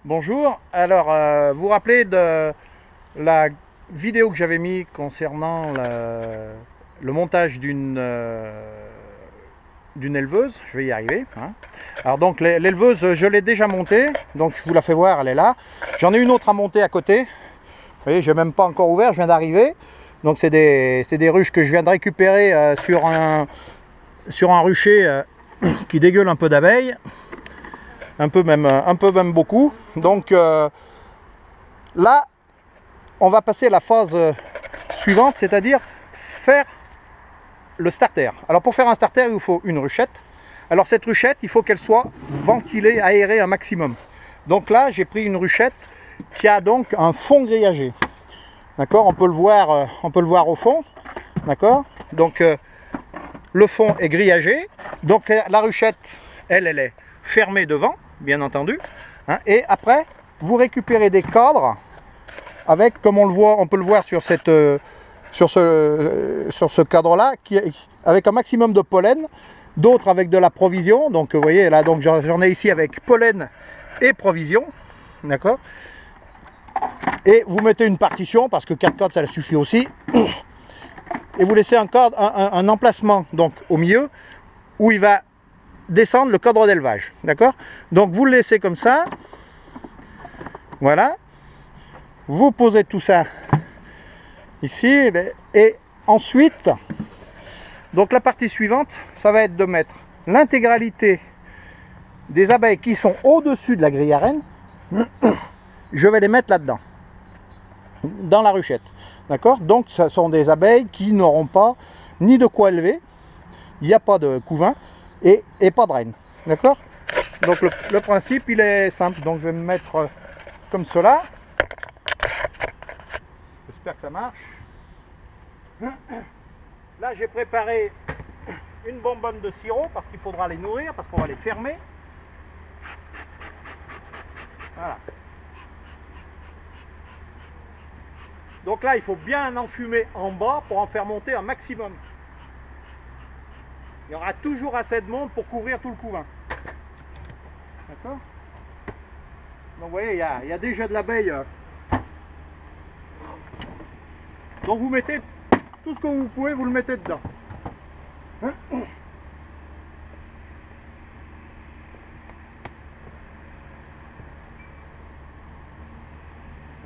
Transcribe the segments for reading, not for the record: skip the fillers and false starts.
Bonjour, alors vous vous rappelez de la vidéo que j'avais mis concernant le montage d'une éleveuse, je vais y arriver. Hein. Alors donc l'éleveuse, je l'ai déjà montée, donc je vous la fais voir, elle est là. J'en ai une autre à monter à côté, vous voyez, je n'ai même pas encore ouvert, je viens d'arriver. Donc c'est des ruches que je viens de récupérer sur un rucher qui dégueule un peu d'abeilles. Un peu même beaucoup. Donc là, on va passer à la phase suivante, c'est-à-dire faire le starter. Alors pour faire un starter, il vous faut une ruchette. Alors cette ruchette, il faut qu'elle soit ventilée, aérée un maximum. Donc là, j'ai pris une ruchette qui a donc un fond grillagé. D'accord, on peut le voir au fond. D'accord. Donc le fond est grillagé. Donc la ruchette, elle est fermée devant, bien entendu. Hein, et après, vous récupérez des cadres avec, comme on peut le voir sur ce cadre-là, avec un maximum de pollen, d'autres avec de la provision. Donc vous voyez là, donc j'en ai ici avec pollen et provision. D'accord. Et vous mettez une partition, parce que 4 cadres ça suffit aussi. Et vous laissez un emplacement donc au milieu où il va descendre le cadre d'élevage. D'accord. Donc vous le laissez comme ça. Voilà. Vous posez tout ça ici. Et ensuite, donc la partie suivante, ça va être de mettre l'intégralité des abeilles qui sont au-dessus de la grille à reine. Je vais les mettre là-dedans, dans la ruchette. D'accord. Donc ce sont des abeilles qui n'auront pas ni de quoi élever, il n'y a pas de couvain et pas de reine. D'accord. Donc le principe il est simple. Donc je vais me mettre comme cela. J'espère que ça marche. Là j'ai préparé une bonbonne de sirop parce qu'il faudra les nourrir, parce qu'on va les fermer. Voilà. Donc là il faut bien enfumer en bas pour en faire monter un maximum. Il y aura toujours assez de monde pour couvrir tout le couvain. D'accord. Donc vous voyez, il y a déjà de l'abeille. Donc vous mettez tout ce que vous pouvez, vous le mettez dedans. Ah,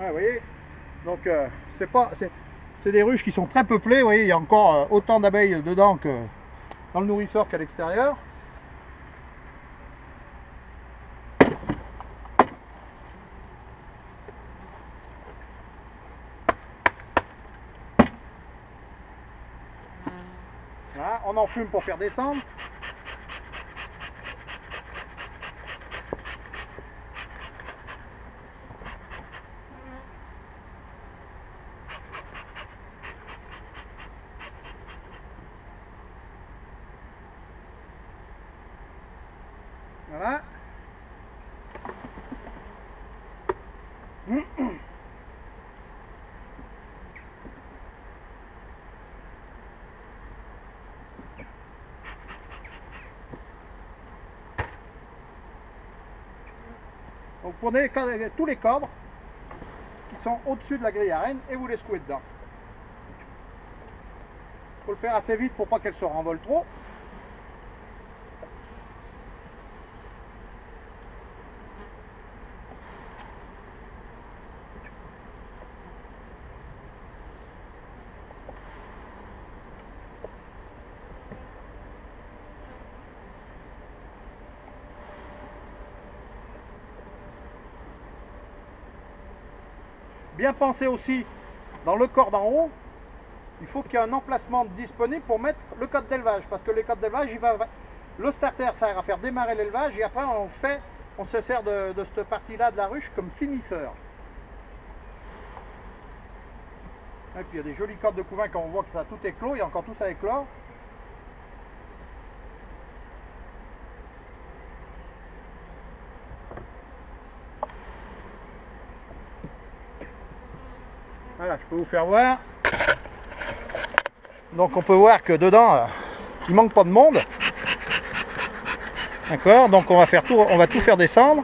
vous voyez. Donc c'est des ruches qui sont très peuplées. Vous voyez, il y a encore autant d'abeilles dedans que dans le nourrisseur qu'à l'extérieur. Voilà, on enfume pour faire descendre. Voilà. Donc vous prenez tous les cadres qui sont au-dessus de la grille à reine et vous les secouez dedans. Il faut le faire assez vite pour pas qu'elle se renvole trop. Bien penser aussi dans le corps d'en haut, il faut qu'il y ait un emplacement disponible pour mettre le cadre d'élevage, parce que le cadre d'élevage, le starter sert à faire démarrer l'élevage et après on se sert de cette partie-là de la ruche comme finisseur. Et puis il y a des jolis cadres de couvain quand on voit que ça tout éclos, il y a encore tout ça à éclore. Voilà, je peux vous faire voir. Donc on peut voir que dedans, il manque pas de monde. D'accord, donc on va tout faire descendre.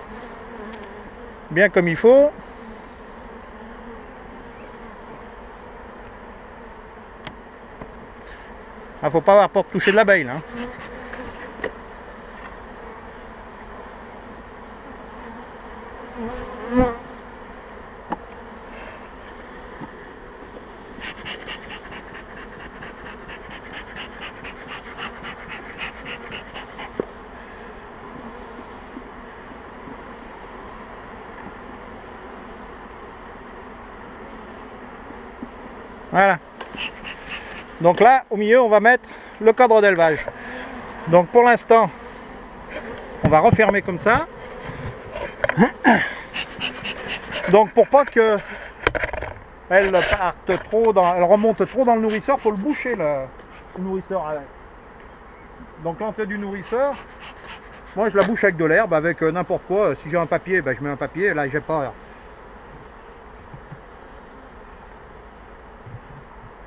bien comme il faut. Ah, faut pas avoir peur de toucher de l'abeille là. Voilà. Donc là, au milieu, on va mettre le cadre d'élevage. Donc pour l'instant, on va refermer comme ça. Donc pour pas que elle parte trop dans, elle remonte trop dans le nourrisseur, faut le boucher le nourrisseur avec. Donc l'entrée du nourrisseur, moi je la bouche avec de l'herbe, avec n'importe quoi. Si j'ai un papier, ben, je mets un papier. Là j'ai pas.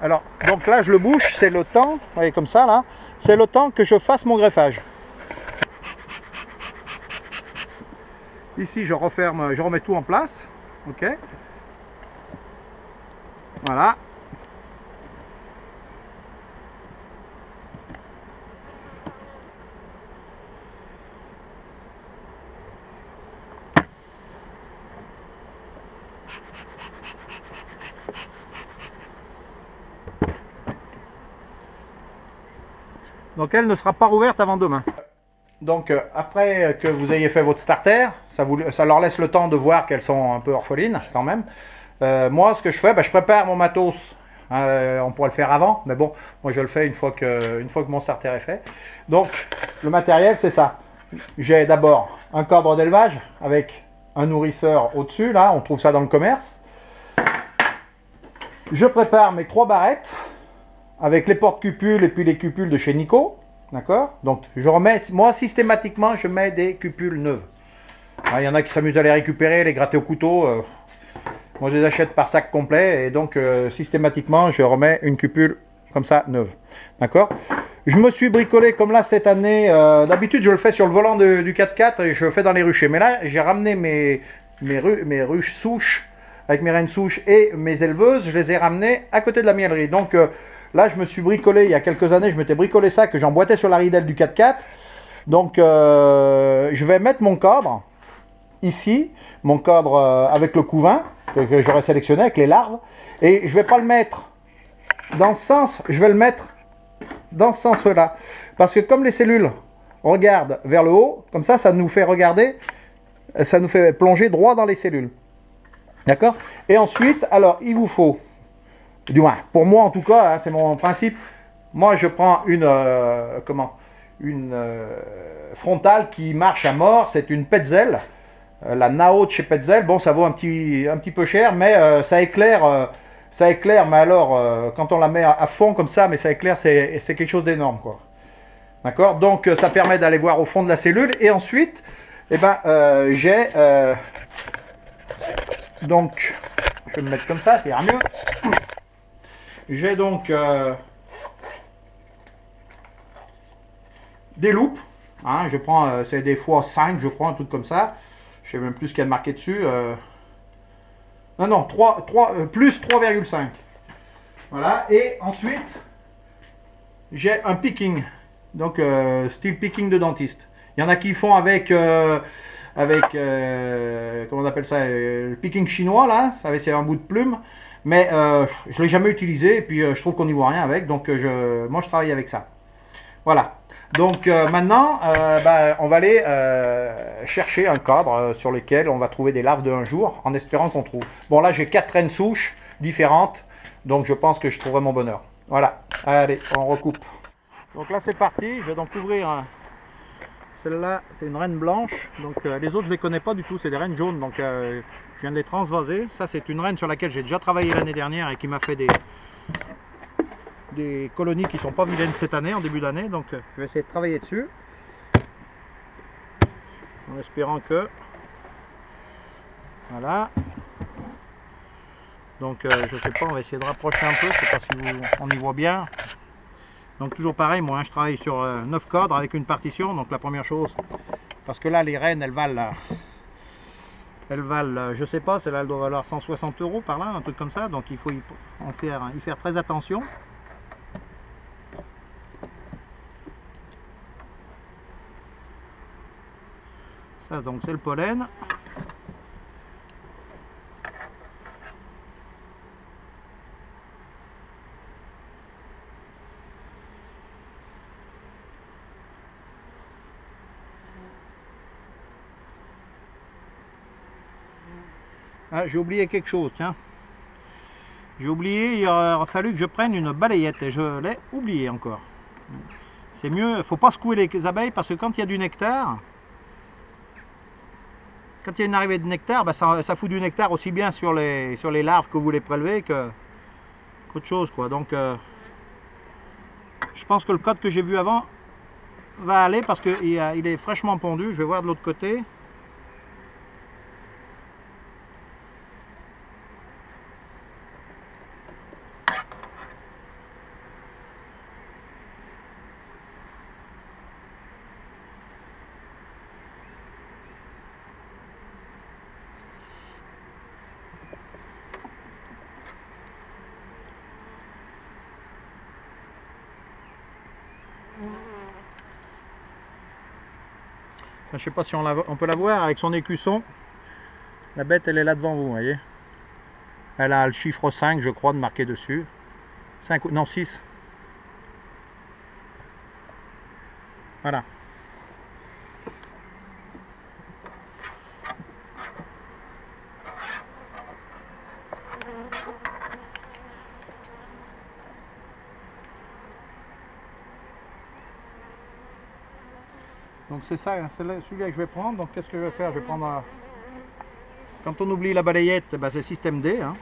Alors, donc là je le bouche, c'est le temps, vous voyez comme ça là, c'est le temps que je fasse mon greffage. Ici je referme, je remets tout en place, ok. Voilà. Donc elle ne sera pas rouverte avant demain. Donc après que vous ayez fait votre starter, ça leur laisse le temps de voir qu'elles sont un peu orphelines quand même. Moi ce que je fais, ben, je prépare mon matos. On pourrait le faire avant, mais bon, moi je le fais une fois que mon starter est fait. Donc le matériel c'est ça. J'ai d'abord un cadre d'élevage avec un nourrisseur au-dessus, là on trouve ça dans le commerce. Je prépare mes 3 barrettes avec les porte-cupules et puis les cupules de chez Nico. D'accord? Donc je remets, moi systématiquement je mets des cupules neuves. Il y en a qui s'amusent à les récupérer, les gratter au couteau. Moi je les achète par sac complet et donc systématiquement je remets une cupule comme ça neuve. D'accord? Je me suis bricolé comme là cette année. D'habitude je le fais sur le volant du 4x4 et je le fais dans les ruchers. Mais là j'ai ramené mes ruches souches avec mes rennes souches et mes éleveuses. Je les ai ramenées à côté de la miellerie. Donc là, je me suis bricolé, il y a quelques années, je m'étais bricolé ça, que j'emboîtais sur la ridelle du 4x4. Donc, je vais mettre mon cadre, ici, mon cadre avec le couvain, que j'aurais sélectionné avec les larves. Et je ne vais pas le mettre dans ce sens, je vais le mettre dans ce sens-là. Parce que comme les cellules regardent vers le haut, comme ça, ça nous fait regarder, ça nous fait plonger droit dans les cellules. D'accord? Et ensuite, alors, il vous faut... Du moins, pour moi en tout cas, hein, c'est mon principe. Moi, je prends une frontale qui marche à mort. C'est une Petzl, la Nao de chez Petzl. Bon, ça vaut un petit peu cher, mais ça éclaire. Mais alors, quand on la met à fond comme ça, mais ça éclaire, c'est quelque chose d'énorme, quoi. D'accord? Donc, ça permet d'aller voir au fond de la cellule. Et ensuite, eh ben, j'ai donc, je vais me mettre comme ça, ça ira mieux. J'ai donc des loupes, hein, je prends, c'est des fois 5, je prends un truc comme ça, je sais même plus ce qu'il y a marqué dessus, non, 3 plus 3,5, voilà, et ensuite, j'ai un picking, donc style picking de dentiste. Il y en a qui font avec comment on appelle ça, le picking chinois, là, c'est un bout de plume. Mais je ne l'ai jamais utilisé et puis je trouve qu'on n'y voit rien avec, donc moi je travaille avec ça. Voilà. Donc maintenant, on va aller chercher un cadre sur lequel on va trouver des larves de un jour, en espérant qu'on trouve. Bon là j'ai 4 rennes souches différentes, donc je pense que je trouverai mon bonheur. Voilà. Allez, on recoupe. Donc là c'est parti, je vais donc ouvrir... Celle-là, c'est une reine blanche, donc les autres je ne les connais pas du tout, c'est des rennes jaunes, donc je viens de les transvaser. Ça c'est une reine sur laquelle j'ai déjà travaillé l'année dernière et qui m'a fait des colonies qui ne sont pas vilaines cette année, en début d'année, donc je vais essayer de travailler dessus. En espérant que... Voilà. Donc je sais pas, on va essayer de rapprocher un peu, je sais pas si on y voit bien. Donc toujours pareil, moi hein, je travaille sur 9 cadres avec une partition. Donc la première chose, parce que là les rennes elles valent elles valent, je sais pas, celles-là elles doivent valoir 160 € par là, un truc comme ça, donc il faut y faire très attention. Ça donc c'est le pollen. Ah, j'ai oublié quelque chose, tiens. J'ai oublié, il aurait fallu que je prenne une balayette et je l'ai oublié encore. C'est mieux, il ne faut pas secouer les abeilles parce que quand il y a du nectar, quand il y a une arrivée de nectar, bah ça fout du nectar aussi bien sur les larves que vous voulez prélever qu'autre chose, quoi. Donc je pense que le code que j'ai vu avant va aller parce qu'il est fraîchement pondu. Je vais voir de l'autre côté. Je ne sais pas si on peut la voir avec son écusson. La bête, elle est là devant vous, vous voyez. Elle a le chiffre 5, je crois, de marqué dessus. 5 ou non, 6. Voilà. Donc c'est ça, c'est celui-là que je vais prendre. Donc qu'est-ce que je vais faire? Je vais prendre... Quand on oublie la balayette, ben, c'est système D. Hein.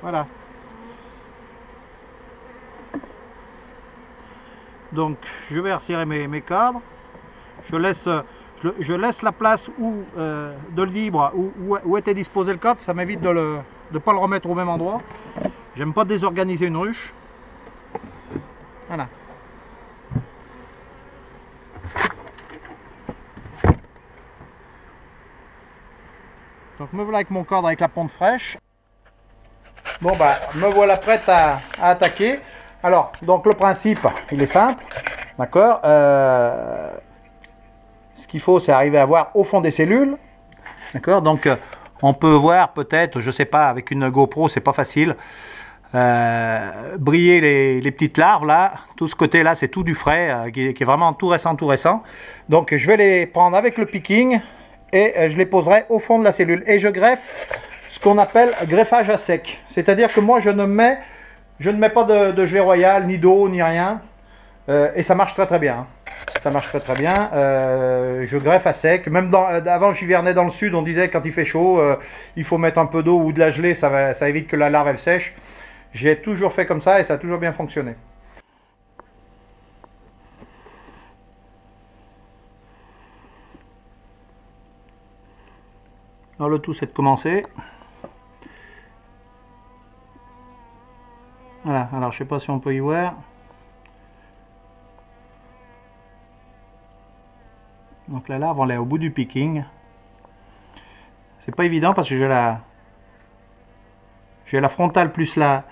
Voilà. Donc je vais resserrer mes cadres. Je laisse la place de libre où était disposé le cadre. Ça m'évite de ne pas le remettre au même endroit. J'aime pas désorganiser une ruche. Voilà. Donc me voilà avec mon cadre avec la ponte fraîche. Bon bah me voilà prête à attaquer. Alors donc le principe il est simple, d'accord. Ce qu'il faut c'est arriver à voir au fond des cellules, d'accord. Donc on peut voir peut-être, je sais pas, avec une GoPro c'est pas facile, briller les petites larves là. Tout ce côté là c'est tout du frais, qui est vraiment tout récent. Donc je vais les prendre avec le picking et je les poserai au fond de la cellule et je greffe ce qu'on appelle greffage à sec. C'est-à-dire que moi je ne mets pas de gelée royale, ni d'eau, ni rien. Et ça marche très bien. Ça marche très bien. Je greffe à sec. Même avant j'hivernais dans le sud, on disait quand il fait chaud, il faut mettre un peu d'eau ou de la gelée, ça évite que la larve elle sèche. J'ai toujours fait comme ça et ça a toujours bien fonctionné. Alors le tout c'est de commencer. Voilà, alors je sais pas si on peut y voir. Donc la larve on est au bout du picking. C'est pas évident parce que j'ai la frontale plus la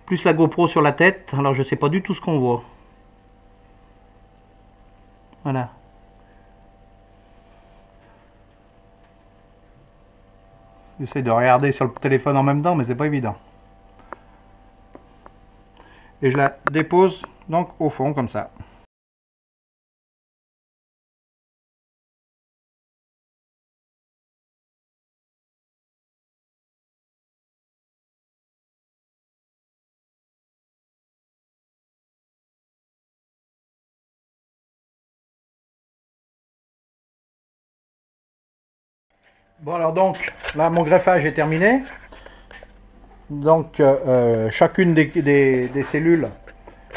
GoPro sur la tête, alors je sais pas du tout ce qu'on voit. Voilà. J'essaie de regarder sur le téléphone en même temps, mais c'est pas évident. Et je la dépose donc au fond comme ça. Bon alors donc, là mon greffage est terminé. Donc chacune des cellules,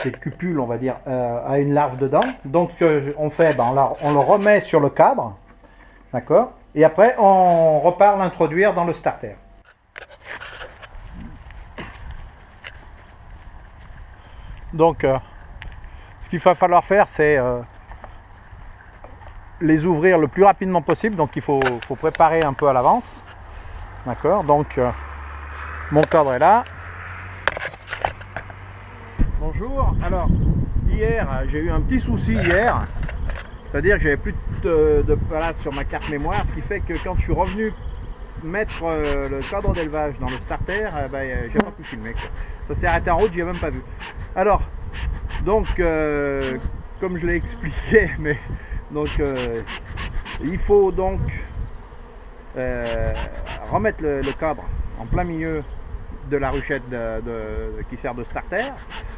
des cupules on va dire, a une larve dedans. Donc on fait, on le remet sur le cadre, d'accord. Et après on repart l'introduire dans le starter. Donc ce qu'il va falloir faire, c'est les ouvrir le plus rapidement possible. Donc il faut préparer un peu à l'avance, d'accord. Donc mon cadre est là. Bonjour. Alors hier j'ai eu un petit souci hier, c'est-à-dire que j'avais plus de place sur ma carte mémoire, ce qui fait que quand je suis revenu mettre le cadre d'élevage dans le starter, j'ai pas pu filmer quoi. Ça s'est arrêté en route, j'y ai même pas vu. Alors donc comme je l'ai expliqué, mais donc il faut donc remettre le cadre en plein milieu de la ruchette qui sert de starter,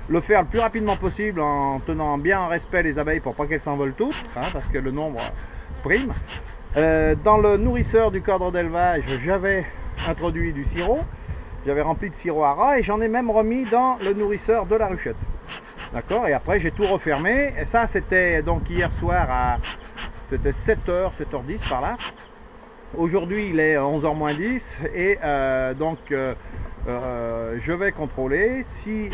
le faire le plus rapidement possible en tenant bien en respect les abeilles pour pas qu'elles s'envolent toutes, hein, parce que le nombre prime. Dans le nourrisseur du cadre d'élevage, j'avais introduit du sirop, j'avais rempli de sirop à rat et j'en ai même remis dans le nourrisseur de la ruchette. D'accord. Et après j'ai tout refermé, et ça c'était donc hier soir à c'était 7h, 7h10 par là. Aujourd'hui il est 11h moins 10 et je vais contrôler si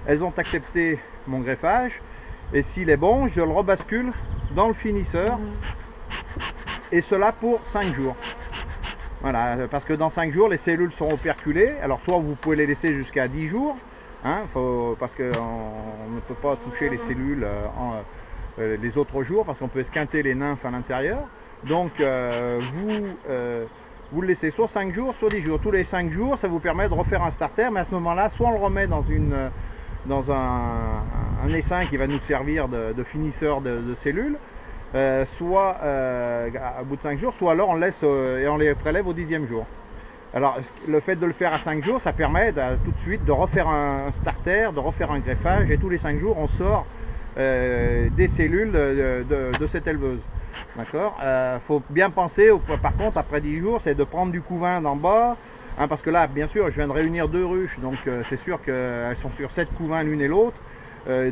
elles ont accepté mon greffage, et s'il est bon, je le rebascule dans le finisseur, et cela pour 5 jours. Voilà, parce que dans 5 jours les cellules seront operculées. Alors soit vous pouvez les laisser jusqu'à 10 jours, hein, parce qu'on ne peut pas toucher les cellules les autres jours, parce qu'on peut esquinter les nymphes à l'intérieur. Donc vous le laissez soit 5 jours, soit 10 jours. Tous les 5 jours, ça vous permet de refaire un starter, mais à ce moment-là, soit on le remet dans un essaim qui va nous servir de finisseur de cellules, soit au bout de 5 jours, soit alors on laisse et on les prélève au 10e jour. Alors le fait de le faire à 5 jours, ça permet tout de suite de refaire un starter, de refaire un greffage, et tous les 5 jours, on sort des cellules de cette éleveuse. D'accord. Faut bien penser, par contre, après 10 jours, c'est de prendre du couvain d'en bas, hein, parce que là, bien sûr, je viens de réunir 2 ruches, donc c'est sûr qu'elles sont sur 7 couvains l'une et l'autre,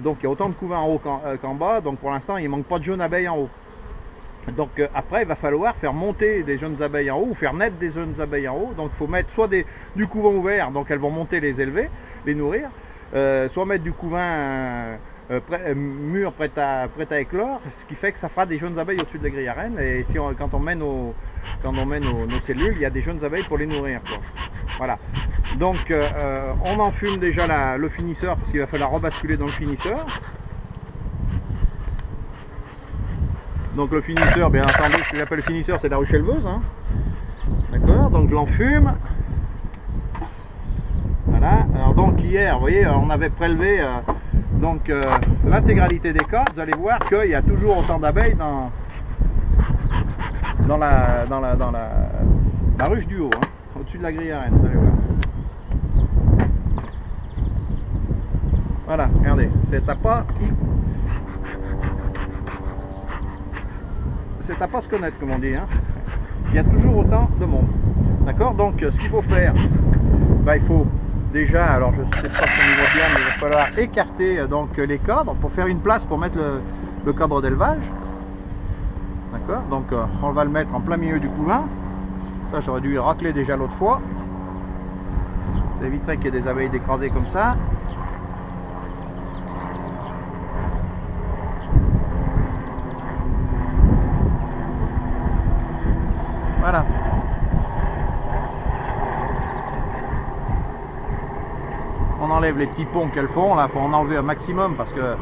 donc il y a autant de couvains en haut qu'en bas, donc pour l'instant, il ne manque pas de jeunes abeilles en haut. Donc après, il va falloir faire monter des jeunes abeilles en haut, ou faire naître des jeunes abeilles en haut. Donc il faut mettre soit du couvain ouvert, donc elles vont monter les élever, les nourrir, soit mettre du couvain mûr prêt à éclore, ce qui fait que ça fera des jeunes abeilles au-dessus de la grille à reine. Et si quand on met nos cellules, il y a des jeunes abeilles pour les nourrir, quoi. Voilà. Donc on enfume déjà le finisseur, parce qu'il va falloir rebasculer dans le finisseur. Donc le finisseur, bien entendu, ce que j'appelle le finisseur, c'est la ruche éleveuse, hein. D'accord. Donc je l'enfume. Voilà. Alors donc hier, vous voyez, on avait prélevé l'intégralité des cas. Vous allez voir qu'il y a toujours autant d'abeilles dans la ruche du haut, hein, au-dessus de la grille à reine. Vous allez voir. Voilà, regardez, c'est à pas se connaître, comme on dit, hein. Il y a toujours autant de monde. D'accord. Donc ce qu'il faut faire, il faut déjà, alors je ne sais pas si on y voit bien, mais il va falloir écarter donc les cadres pour faire une place pour mettre le cadre d'élevage. D'accord. Donc on va le mettre en plein milieu du couvain. Ça, j'aurais dû racler déjà l'autre fois. Ça éviterait qu'il y ait des abeilles d'écraser comme ça. Voilà. On enlève les petits ponts qu'elles font, là il faut en enlever un maximum parce que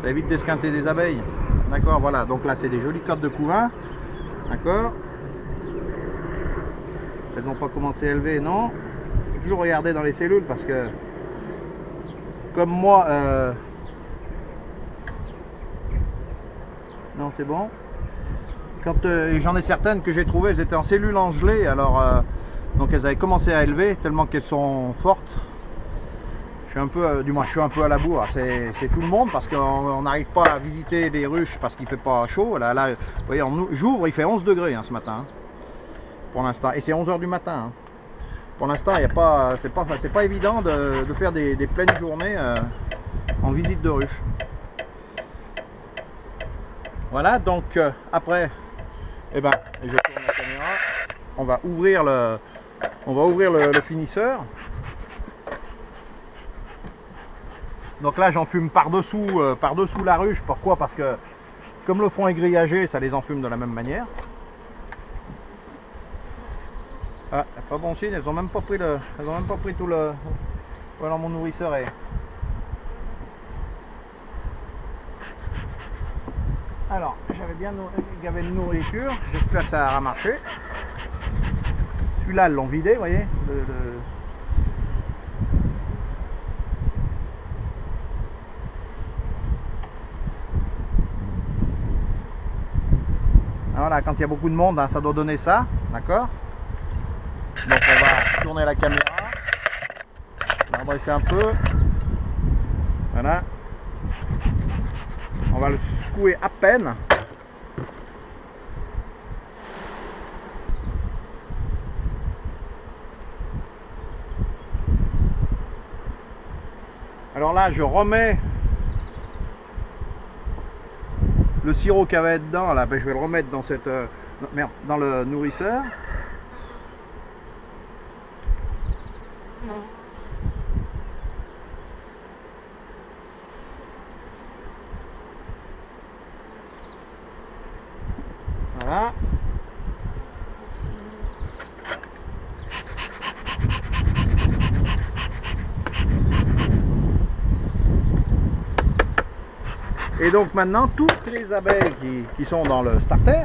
ça évite d'esquinter des abeilles. D'accord, voilà, donc là c'est des jolies cadres de couvain. D'accord. Elles n'ont pas commencé à élever, non. Il faut toujours regarder dans les cellules parce que, comme moi, non c'est bon. Quand j'en ai certaines que j'ai trouvées, elles étaient en cellules en gelée, alors donc elles avaient commencé à élever tellement qu'elles sont fortes. Je suis un peu, du moins je suis un peu à la bourre, c'est tout le monde parce qu'on n'arrive pas à visiter les ruches parce qu'il fait pas chaud. Là vous voyez, j'ouvre, il fait 11 degrés hein, ce matin. pour l'instant. Et c'est 11 h du matin. Hein. Pour l'instant, c'est pas évident de faire des pleines journées en visite de ruche. Voilà, donc après, eh ben, je tourne la caméra. On va ouvrir le finisseur. Donc là, j'enfume par-dessous la ruche. Pourquoi? Parce que comme le fond est grillagé, ça les enfume de la même manière. Ah, pas bon signe, elles ont même pas pris tout le. Voilà, mon nourrisseur est. Alors, j'avais bien gavé de nourriture, j'espère que ça a marché. Celui-là, ils l'ont vidé, vous voyez. Voilà, quand il y a beaucoup de monde, hein, ça doit donner ça, d'accord? Donc on va tourner la caméra, on va dresser un peu, voilà. On va le secouer à peine. Alors là, je remets le sirop qu'il y avait dedans. Là, ben, je vais le remettre dans cette dans le nourrisseur. Voilà. Et donc maintenant, toutes les abeilles qui sont dans le starter,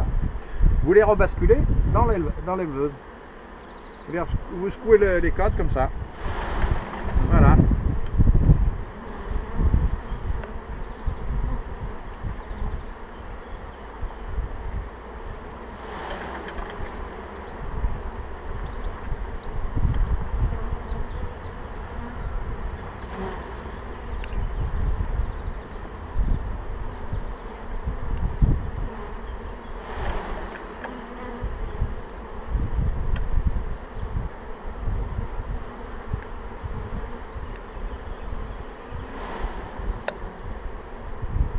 vous les rebasculez dans l'éleveuse. Vous secouez les codes comme ça. Voilà.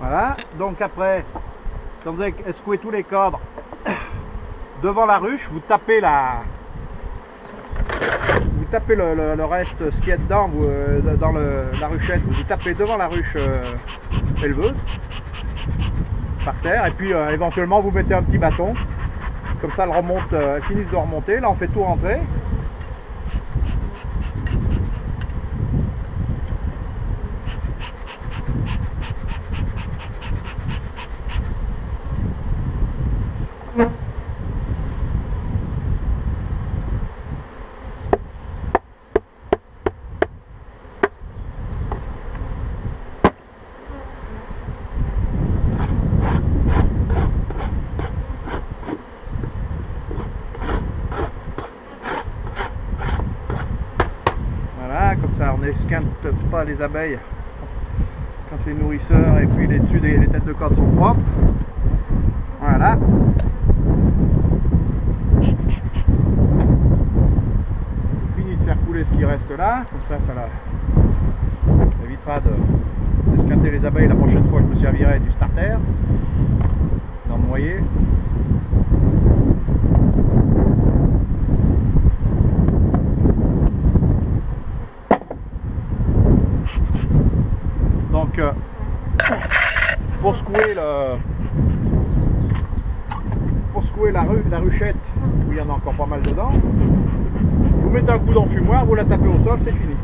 Voilà, donc après, quand vous avez secoué tous les cadres devant la ruche, vous tapez le reste, ce qu'il y a dedans, dans la ruchette, vous tapez devant la ruche éleveuse, par terre, et puis éventuellement vous mettez un petit bâton, comme ça elles finissent de remonter. Là on fait tout rentrer. Comme ça on n'esquinte pas les abeilles quand les nourrisseurs et puis les têtes de corde sont propres. Voilà. Fini de faire couler ce qui reste là, comme ça évitera d'esquinter les abeilles la prochaine fois que je me servirai du starter, d'en noyer. Donc pour secouer la ruchette où il y en a encore pas mal dedans, vous mettez un coup d'enfumoir, vous la tapez au sol, c'est fini.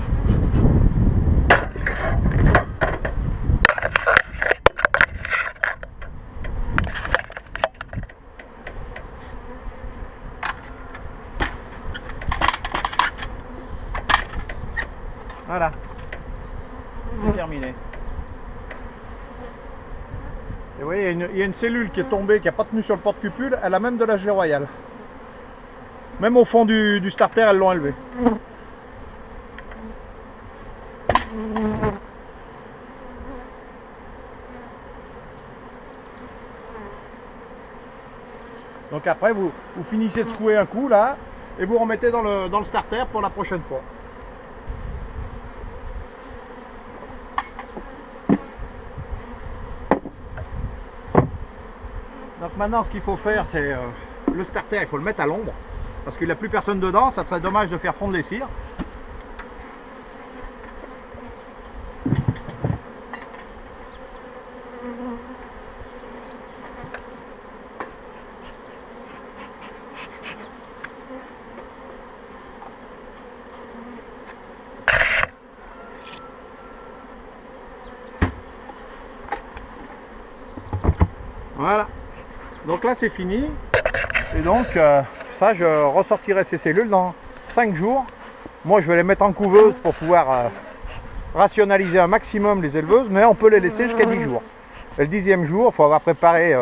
Voilà, c'est terminé. Et vous voyez, il y a une cellule qui est tombée, qui n'a pas tenu sur le porte-cupule, elle a même de la gelée royale. Même au fond du starter, elles l'ont élevé. Donc après, vous finissez de secouer un coup là, et vous remettez dans le starter pour la prochaine fois. Donc maintenant, ce qu'il faut faire, c'est le starter, il faut le mettre à l'ombre, parce qu'il n'y a plus personne dedans, ça serait dommage de faire fondre les cires. Voilà, donc là c'est fini, et donc ça je ressortirai ces cellules dans 5 jours. Moi je vais les mettre en couveuse pour pouvoir rationaliser un maximum les éleveuses, mais on peut les laisser jusqu'à 10 jours. Et le 10e jour, il faut avoir préparé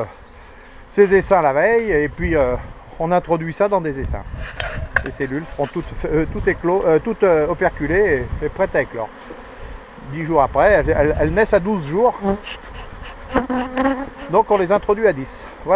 ces essaims la veille, et puis on introduit ça dans des essaims. Les cellules seront toutes operculées et prêtes à éclore. 10 jours après, elles naissent à 12 jours. Donc on les introduit à 10. Voilà.